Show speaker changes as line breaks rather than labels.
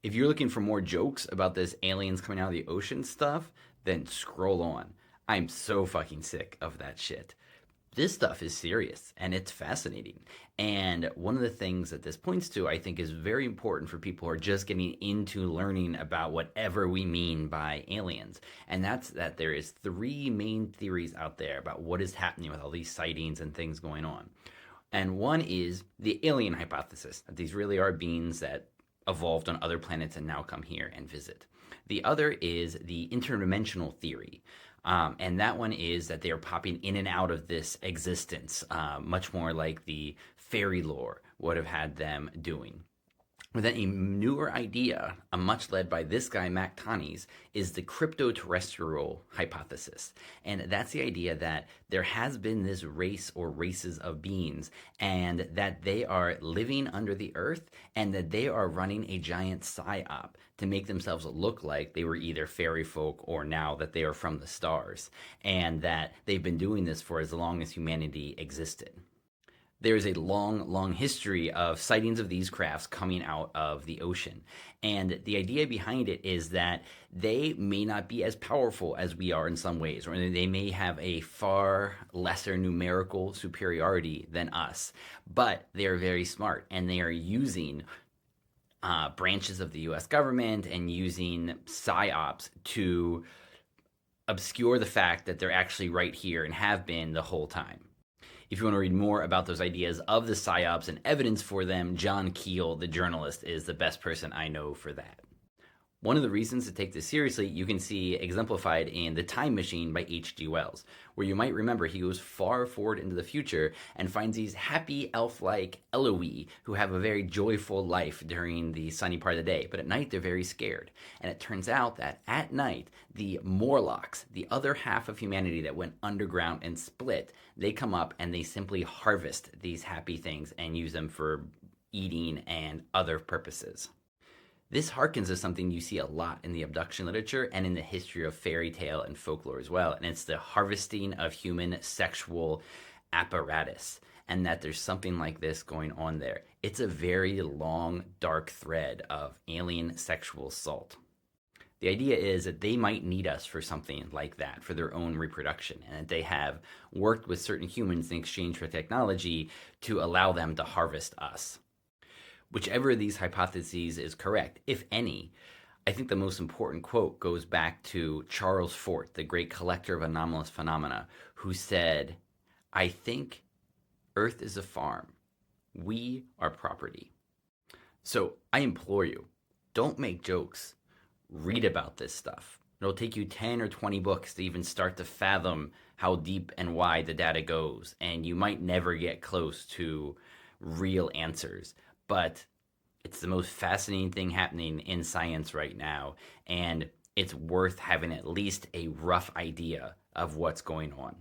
If you're looking for more jokes about this aliens coming out of the ocean stuff, then scroll on. I'm so fucking sick of that shit. This stuff is serious and it's fascinating. And one of the things that this points to, I think, is very important for people who are just getting into learning about whatever we mean by aliens. And that's that there is three main theories out there about what is happening with all these sightings and things going on. And one is the alien hypothesis, that these really are beings that evolved on other planets and now come here and visit. The other is the interdimensional theory. And that one is that they are popping in and out of this existence, much more like the fairy lore would have had them doing. But then a newer idea, much led by this guy, Mac Tonnies, is the cryptoterrestrial hypothesis. And that's the idea that there has been this race or races of beings, and that they are living under the earth, and that they are running a giant psyop to make themselves look like they were either fairy folk or now that they are from the stars, and that they've been doing this for as long as humanity existed. There is a long, long history of sightings of these crafts coming out of the ocean. And the idea behind it is that they may not be as powerful as we are in some ways, or they may have a far lesser numerical superiority than us, but they are very smart and they are using branches of the US government and using psyops to obscure the fact that they're actually right here and have been the whole time. If you want to read more about those ideas of the psyops and evidence for them, John Keel, the journalist, is the best person I know for that. One of the reasons to take this seriously you can see exemplified in The Time Machine by H.G. Wells, where you might remember he goes far forward into the future and finds these happy elf-like Eloi who have a very joyful life during the sunny part of the day, but at night they're very scared. And it turns out that at night, the Morlocks, the other half of humanity that went underground and split, they come up and they simply harvest these happy things and use them for eating and other purposes. This harkens to something you see a lot in the abduction literature and in the history of fairy tale and folklore as well, and it's the harvesting of human sexual apparatus, and that there's something like this going on there. It's a very long, dark thread of alien sexual assault. The idea is that they might need us for something like that, for their own reproduction, and that they have worked with certain humans in exchange for technology to allow them to harvest us. Whichever of these hypotheses is correct, if any, I think the most important quote goes back to Charles Fort, the great collector of anomalous phenomena, who said, "I think Earth is a farm. We are property." So I implore you, don't make jokes. Read about this stuff. It'll take you 10 or 20 books to even start to fathom how deep and wide the data goes, and you might never get close to real answers. But it's the most fascinating thing happening in science right now, and it's worth having at least a rough idea of what's going on.